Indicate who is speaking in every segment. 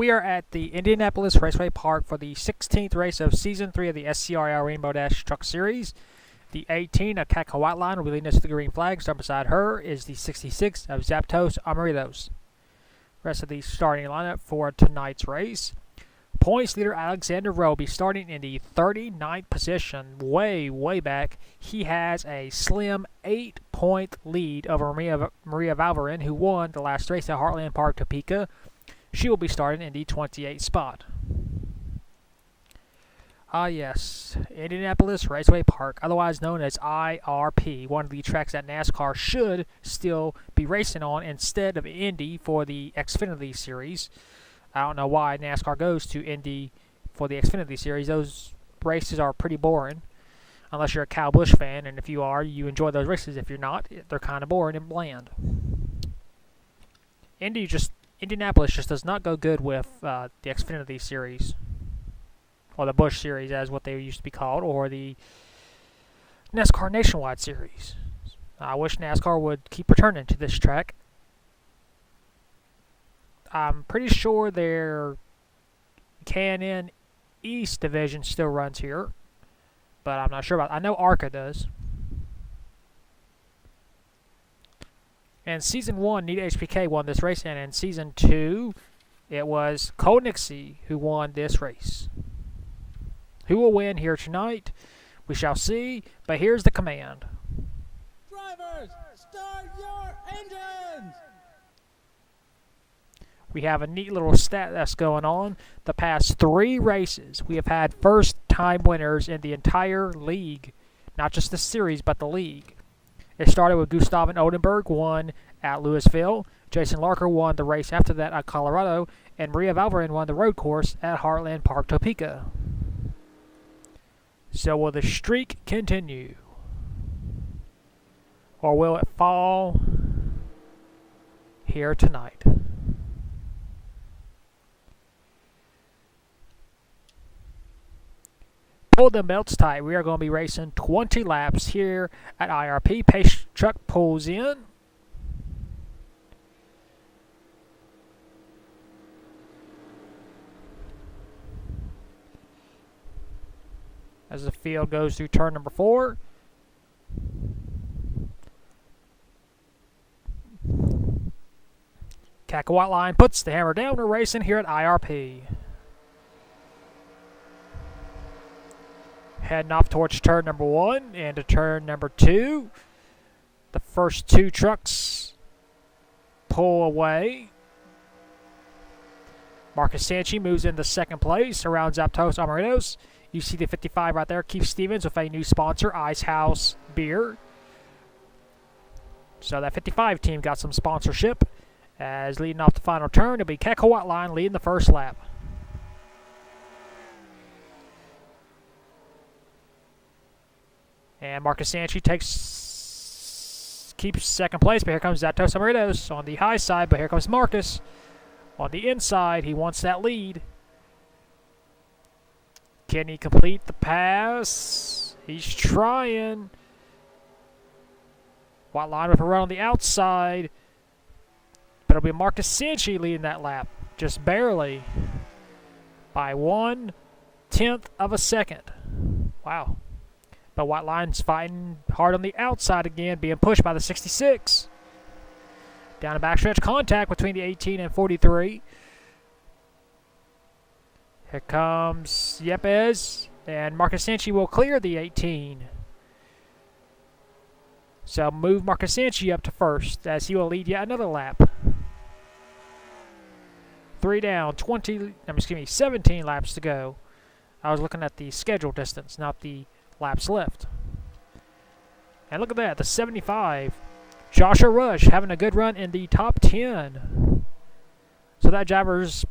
Speaker 1: We are at the Indianapolis Raceway Park for the 16th race of Season 3 of the SCRL Rainbow Dash Truck Series. The 18 of Catco Whiteline will be leading us to the green flag. Starting beside her is the 66 of Zapdos Amaritos. Rest of the starting lineup for tonight's race. Points leader Alexander Rowe will be starting in the 39th position, way back. He has a slim 8-point lead over Maria Valverin, who won the last race at Heartland Park, Topeka. She will be starting in the 28th spot. Yes, Indianapolis Raceway Park, otherwise known as IRP, one of the tracks that NASCAR should still be racing on instead of Indy for the Xfinity Series. I don't know why NASCAR goes to Indy for the Xfinity Series. Those races are pretty boring, unless you're a Kyle Busch fan, and if you are, you enjoy those races. If you're not, they're kind of boring and bland. Indianapolis just does not go good with the Xfinity Series, or the Busch Series as what they used to be called, or the NASCAR Nationwide Series. I wish NASCAR would keep returning to this track. I'm pretty sure their K&N East division still runs here, but I'm not sure about it. I know ARCA does. And Season 1, Nita HPK won this race, and in Season 2, it was Cole Nixie who won this race. Who will win here tonight? We shall see, but here's the command.
Speaker 2: Drivers, start your engines!
Speaker 1: We have a neat little stat that's going on. The past 3 races, we have had first-time winners in the entire league. Not just the series, but the league. It started with Gustav Oldenburg, won at Louisville. Jason Larker won the race after that at Colorado. And Maria Valverin won the road course at Heartland Park, Topeka. So will the streak continue? Or will it fall here tonight? Pull the belts tight. We are going to be racing 20 laps here at IRP. Pace truck pulls in. As the field goes through turn number 4. Catco Whiteline puts the hammer down. We're racing here at IRP. Heading off towards turn number 1 and to turn number 2. The first 2 trucks pull away. Marcus Sanchi moves into second place around Zapdos Amaritos. You see the 55 right there, Keith Stevens with a new sponsor, Ice House Beer. So that 55 team got some sponsorship. As leading off the final turn, it'll be Catco Whiteline leading the first lap. And Marcus Sanchi keeps second place, but here comes Zapdos Amaritos on the high side, but here comes Marcus. On the inside, he wants that lead. Can he complete the pass? He's trying. Whiteline with a run on the outside. But it'll be Marcus Sanchi leading that lap. Just barely. By 1/10 of a second. Wow. But Whiteline's fighting hard on the outside again, being pushed by the 66. Down a backstretch contact between the 18 and 43. Here comes Yepes, and Marcus Sanchi will clear the 18. So move Marcus Sanchi up to first as he will lead yet another lap. 3 down, 17 laps to go. I was looking at the schedule distance, not the laps left. And look at that, the 75. Joshua Rush having a good run in the top 10. So that driver's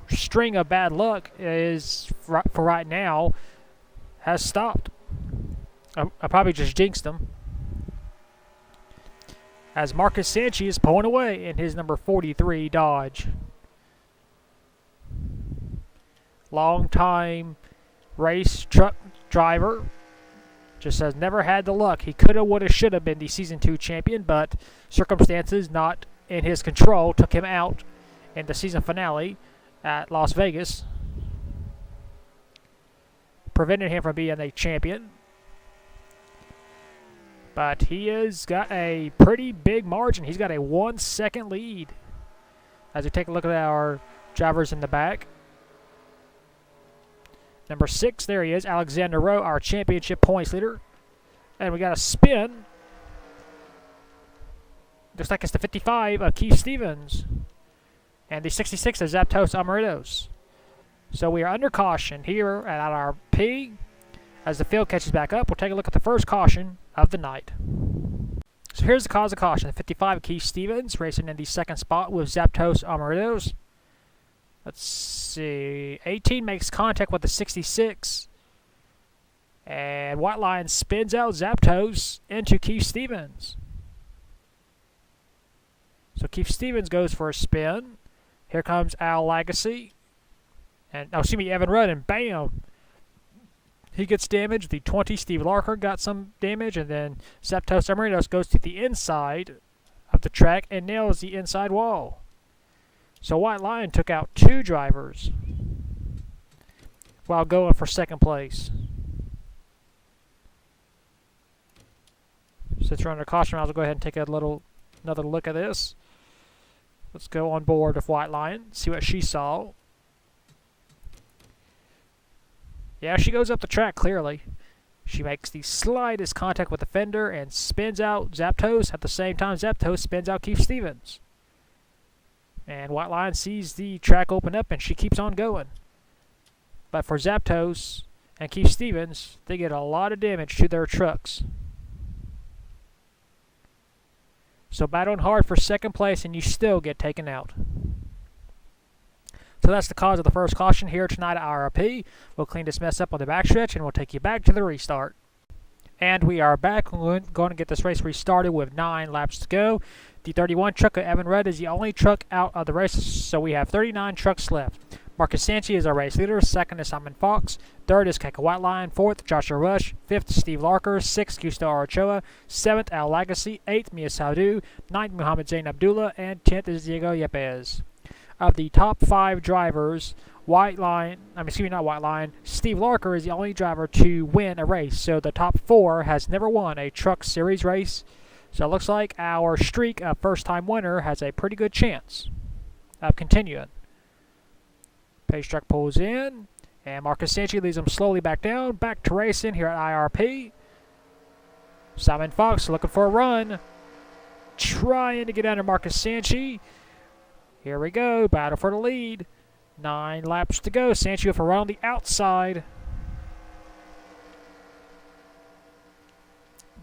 Speaker 1: string of bad luck is, for right now, has stopped. I probably just jinxed him. As Marcus Sanchi is pulling away in his number 43 Dodge. Long-time race truck driver. Just has never had the luck. He could have, would have, should have been the Season 2 champion, but circumstances not in his control took him out in the season finale at Las Vegas, prevented him from being a champion. But he has got a pretty big margin. He's got a 1 second lead. As we take a look at our drivers in the back. Number 6, there he is, Alexander Rowe, our championship points leader. And we got a spin. Looks like it's the 55 of Keith Stevens. And the 66 of Zapdos Amaritos. So we are under caution here at IRP. As the field catches back up, we'll take a look at the first caution of the night. So here's the cause of caution. The 55 of Keith Stevens racing in the second spot with Zapdos Amaritos. Let's see. 18 makes contact with the 66. And White Lion spins out Zapdos into Keith Stevens. So Keith Stevens goes for a spin. Here comes Al Legacy. And, Evan Rudd, and bam! He gets damaged. The 20, Steve Larker, got some damage. And then Zapdos Amaritos goes to the inside of the track and nails the inside wall. So White Lion took out 2 drivers while going for second place. Since we're under caution, I'll go ahead and take another look at this. Let's go on board with White Lion, see what she saw. Yeah, she goes up the track clearly. She makes the slightest contact with the fender and spins out Zapdos. At the same time, Zapdos spins out Keith Stevens. And White Lion sees the track open up and she keeps on going. But for Zapdos and Keith Stevens, they get a lot of damage to their trucks. So battling hard for second place and you still get taken out. So that's the cause of the first caution here tonight at IRP. We'll clean this mess up on the backstretch and we'll take you back to the restart. And we are back. We're going to get this race restarted with 9 laps to go. The 31 truck of Evan Rudd is the only truck out of the race, so we have 39 trucks left. Marcus Sanchi is our race leader. Second is Simon Fox. Third is Keka White Lion. Fourth, Joshua Rush. Fifth, Steve Larker. Sixth, Gustavo Ochoa. Seventh, Al Legacy. Eighth, Mia Saudu. Ninth, Muhammad Zain Abdullah. And 10th is Diego Yepes. Of the top 5 drivers, Steve Larker is the only driver to win a race. So the top 4 has never won a Truck Series race. So it looks like our streak of first-time winner has a pretty good chance of continuing. Pace truck pulls in, and Marcus Sanchi leads him slowly back down. Back to racing here at IRP. Simon Fox looking for a run. Trying to get under Marcus Sanchi. Here we go, battle for the lead. 9 laps to go. Sanchi with a run on the outside.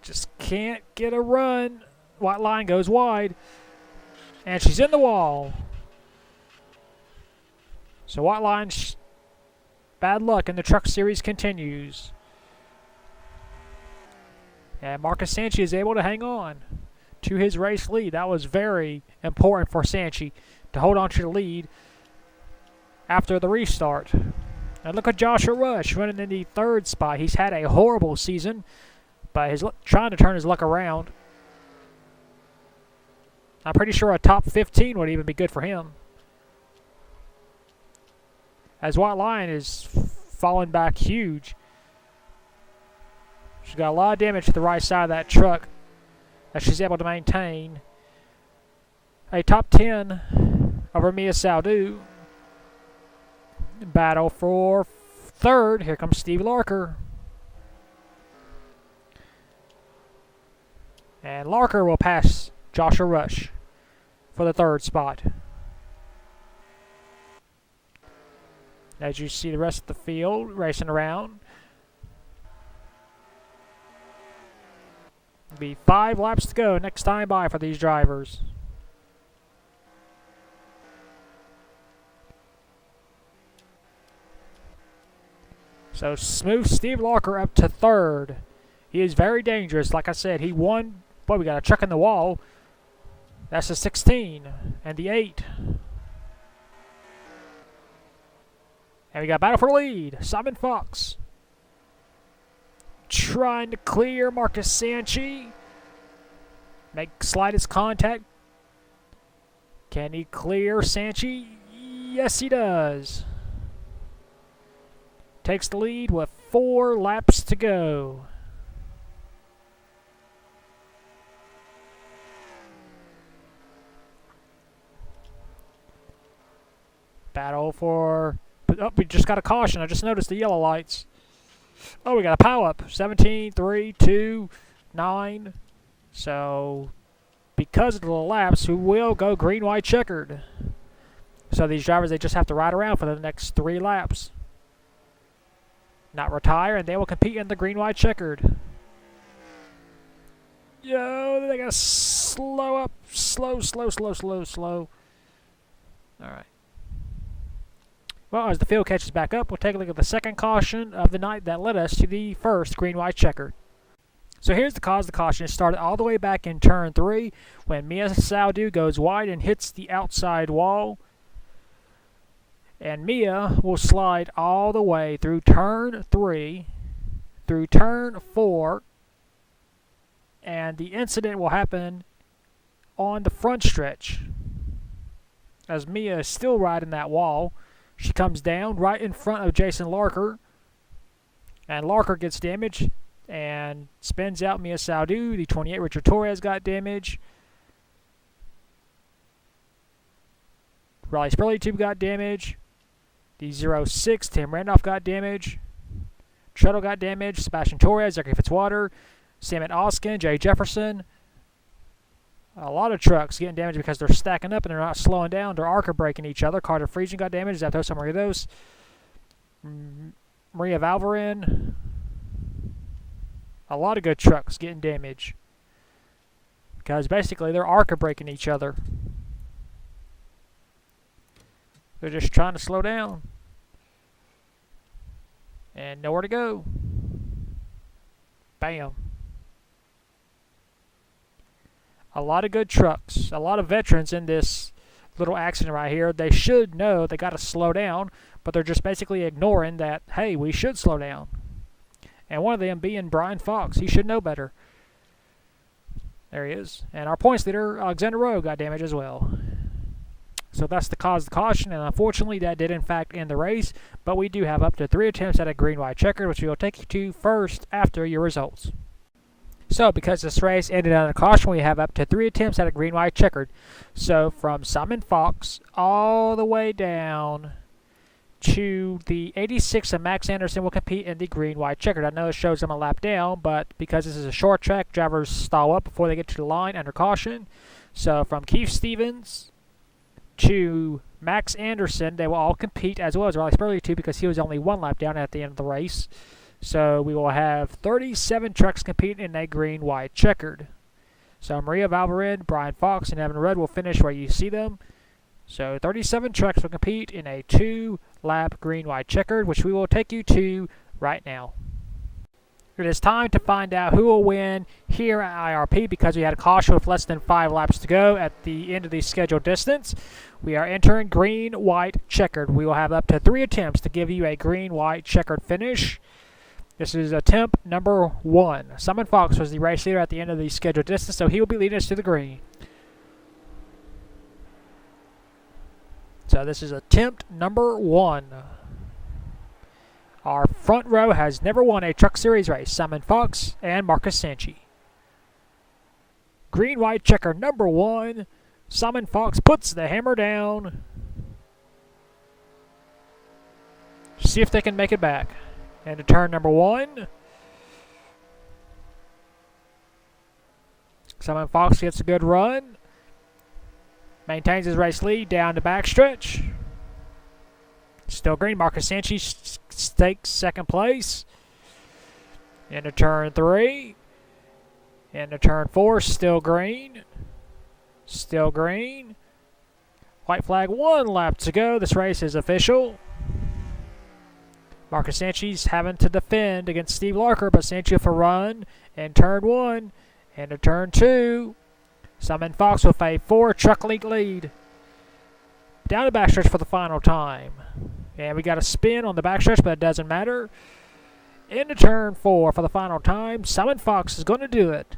Speaker 1: Just can't get a run. White Line goes wide. And she's in the wall. So White Line's bad luck in the Truck Series continues. And Marcus Sanchi is able to hang on to his race lead. That was very important for Sanchi to hold on to the lead after the restart. And look at Joshua Rush running in the 3rd spot. He's had a horrible season, but he's trying to turn his luck around. I'm pretty sure a top 15 would even be good for him. As White Lion is falling back huge. She's got a lot of damage to the right side of that truck that she's able to maintain. A top 10 over Mia Saudu. Battle for 3rd. Here comes Steve Larker. And Larker will pass Joshua Rush for the 3rd spot. As you see the rest of the field racing around. It'll be 5 laps to go next time by for these drivers. So smooth Steve Larker up to 3rd. He is very dangerous. Like I said, he won. Boy, we got a truck in the wall. That's the 16 and the 8. And we got battle for the lead. Simon Fox trying to clear Marcus Sanchi. Make slightest contact. Can he clear Sanchi? Yes, he does. Takes the lead with 4 laps to go. Battle for... Oh, we just got a caution. I just noticed the yellow lights. Oh, we got a power up. 17, 3, 2, 9. So, because of the laps, we will go green, white, checkered. So these drivers, they just have to ride around for the next 3 laps. Not retire, and they will compete in the green, white, checkered. Yo, they gotta slow up. Slow. Alright. Well, as the field catches back up, we'll take a look at the second caution of the night that led us to the first green, white, checkered. So here's the cause of the caution. It started all the way back in turn 3 when Mia Saudu goes wide and hits the outside wall. And Mia will slide all the way through turn 3, through turn 4, and the incident will happen on the front stretch. As Mia is still riding that wall, she comes down right in front of Jason Larker, and Larker gets damaged and spins out Mia Saudu. The 28 Richard Torres got damage. Riley Spurley Tube got damage. The 06 Tim Randolph got damage. Treadle got damage. Sebastian Torres, Zachary Fitzwater, Samet Oskin, Jay Jefferson. A lot of trucks getting damaged because they're stacking up and they're not slowing down. They're arc breaking each other. Carter Friesian got damaged. Zatos Maridos. Maria Valverin. A lot of good trucks getting damaged. Because basically they're arc breaking each other. They're just trying to slow down. And nowhere to go. Bam. A lot of good trucks. A lot of veterans in this little accident right here. They should know they got to slow down, but they're just basically ignoring that, hey, we should slow down. And one of them being Brian Fox. He should know better. There he is. And our points leader, Alexander Rowe, got damaged as well. So that's the cause of the caution, and unfortunately that did in fact end the race, but we do have up to 3 attempts at a green, white, checkered, which we will take you to first after your results. So because this race ended on a caution, we have up to 3 attempts at a green, white, checkered. So from Simon Fox all the way down to the 86 of Max Anderson will compete in the green, white, checkered. I know it shows them a lap down, but because this is a short track, drivers stall up before they get to the line under caution. So from Keith Stevens to Max Anderson, they will all compete, as well as Riley Spurley too, because he was only 1 lap down at the end of the race. So we will have 37 trucks compete in a green, white, checkered. So Maria Valverin, Brian Fox, and Evan Rudd will finish where you see them. So 37 trucks will compete in a 2-lap green, white, checkered, which we will take you to right now. It is time to find out who will win here at IRP because we had a caution with less than 5 laps to go at the end of the scheduled distance. We are entering green, white, checkered. We will have up to 3 attempts to give you a green, white, checkered finish. This is attempt number 1. Simon Fox was the race leader at the end of the scheduled distance, so he will be leading us to the green. So this is attempt number 1. Our front row has never won a Truck Series race, Simon Fox and Marcus Sanchi. Green, white, checker number 1. Simon Fox puts the hammer down. See if they can make it back. Into turn number 1. Simon Fox gets a good run. Maintains his race lead down the backstretch. Still green. Marcus Sanchi takes second place. Into turn 3. Into turn 4. Still green. Still green. White flag, 1 lap to go. This race is official. Marcus Sanchi's having to defend against Steve Larker, but Sanchi with a run in turn 1. Into turn 2. Simon Fox with a 4-truck lead. Down the backstretch for the final time. And we got a spin on the backstretch, but it doesn't matter. Into turn 4 for the final time. Simon Fox is going to do it.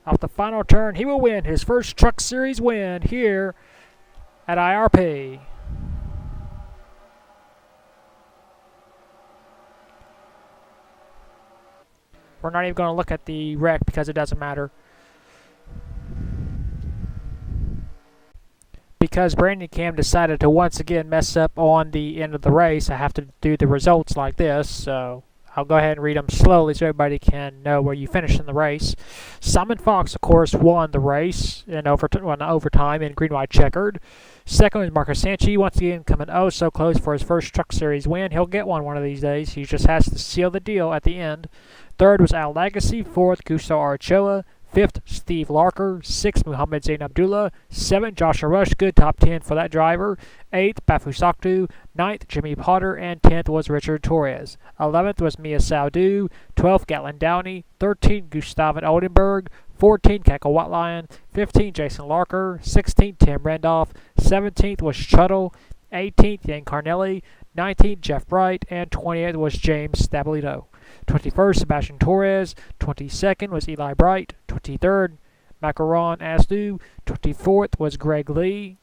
Speaker 1: Off the final turn, he will win his first Truck Series win here at IRP. We're not even going to look at the wreck because it doesn't matter. Because Brandon Cam decided to once again mess up on the end of the race, I have to do the results like this, so I'll go ahead and read them slowly so everybody can know where you finished in the race. Simon Fox, of course, won the race in overtime in green-white checkered. Second was Marcus Sanchi, once again coming oh so close for his first Truck Series win. He'll get one of these days. He just has to seal the deal at the end. Third was Al Legacy. Fourth, Gustavo Archoa. Fifth, Steve Larker. Sixth, Muhammad Zain Abdullah. Seventh, Joshua Rush. Good top 10 for that driver. Eighth, Bafu Saktu. Ninth, Jimmy Potter. And 10th was Richard Torres. 11th was Mia Saudu. 12th, Gatlin Downey. 13th, Gustav Oldenburg. 14th, Keckle Whitelion. 15th, Jason Larker. 16th, Tim Randolph. 17th was Chuttle. 18th, Yan Carnelli. 19th, Jeff Bright. And 20th was James Stabilito. 21st, Sebastian Torres. 22nd was Eli Bright. 23rd, Macaron Asdu. 24th was Greg Lee.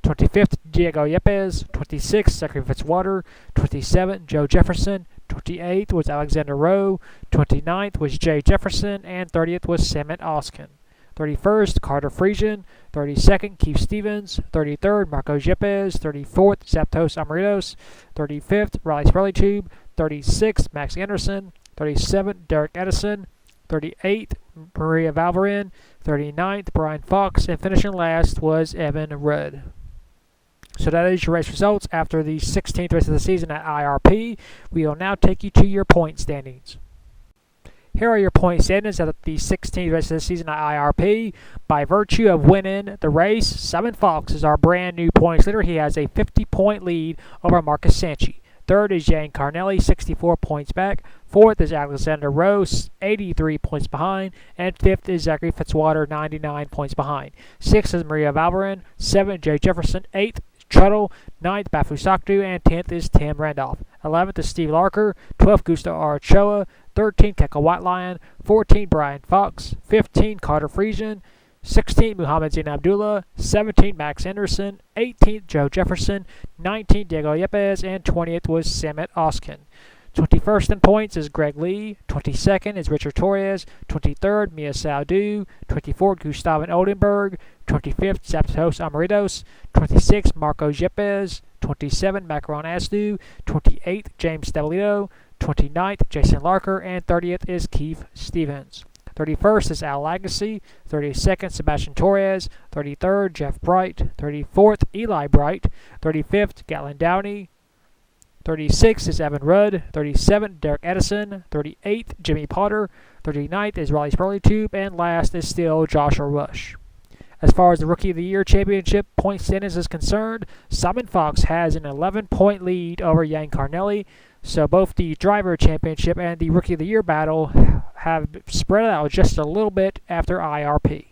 Speaker 1: 25th, Diego Yepes. 26th, Zachary Fitzwater. 27th, Joe Jefferson. 28th was Alexander Rowe. 29th was Jay Jefferson. And 30th was Samet Oskin. 31st, Carter Friesian. 32nd, Keith Stevens. 33rd, Marco Yepes. 34th, Zapdos Amaritos. 35th, Riley Sprellytube. 36th, Max Anderson. 37th, Derek Edison. 38th, Maria Valverin. 39th, Brian Fox. And finishing last was Evan Rudd. So that is your race results after the 16th race of the season at IRP. We will now take you to your point standings. Here are your point standings at the 16th race of the season at IRP. By virtue of winning the race, Simon Fox is our brand new points leader. He has a 50-point lead over Marcus Sanchi. Third is Yan Carnelli, 64 points back. Fourth is Alexander Rose, 83 points behind. And fifth is Zachary Fitzwater, 99 points behind. Sixth is Maria Valverin. Seventh, Jay Jefferson. Eighth, Chuttle. 9th, Bafu Saktu. And 10th is Tim Randolph. 11th is Steve Larker. 12th, Gustavo Archoa. 13th, Keckle Whitelion. 14th, Brian Fox. 15th, Carter Friesian. 16th, Muhammad Zain Abdullah. 17th, Max Anderson. 18th, Joe Jefferson. 19th, Diego Yepes. And 20th was Samet Oskin. 21st in points is Greg Lee. 22nd is Richard Torres. 23rd, Mia Saudu. 24th, Gustav Oldenburg. 25th, Zapdos Amaritos. 26th, Marco Yepes. 27th, Macaron Asdu. 28th, James Stabilito. 29th, Jason Larker. And 30th is Keith Stevens. 31st is Al Legacy. 32nd, Sebastian Torres. 33rd, Jeff Bright. 34th, Eli Bright. 35th, Gatlin Downey. 36th is Evan Rudd. 37th, Derek Edison. 38th, Jimmy Potter. 39th is Riley Sprellytube. And last is still Joshua Rush. As far as the Rookie of the Year Championship point standings is concerned, Simon Fox has an 11-point lead over Yan Carnelli. So both the Driver Championship and the Rookie of the Year battle have spread out just a little bit after IRP.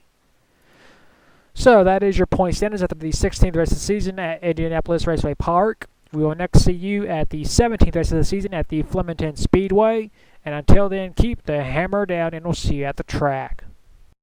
Speaker 1: So that is your point standings after the 16th race of the season at Indianapolis Raceway Park. We will next see you at the 17th race of the season at the Flemington Speedway. And until then, keep the hammer down and we'll see you at the track.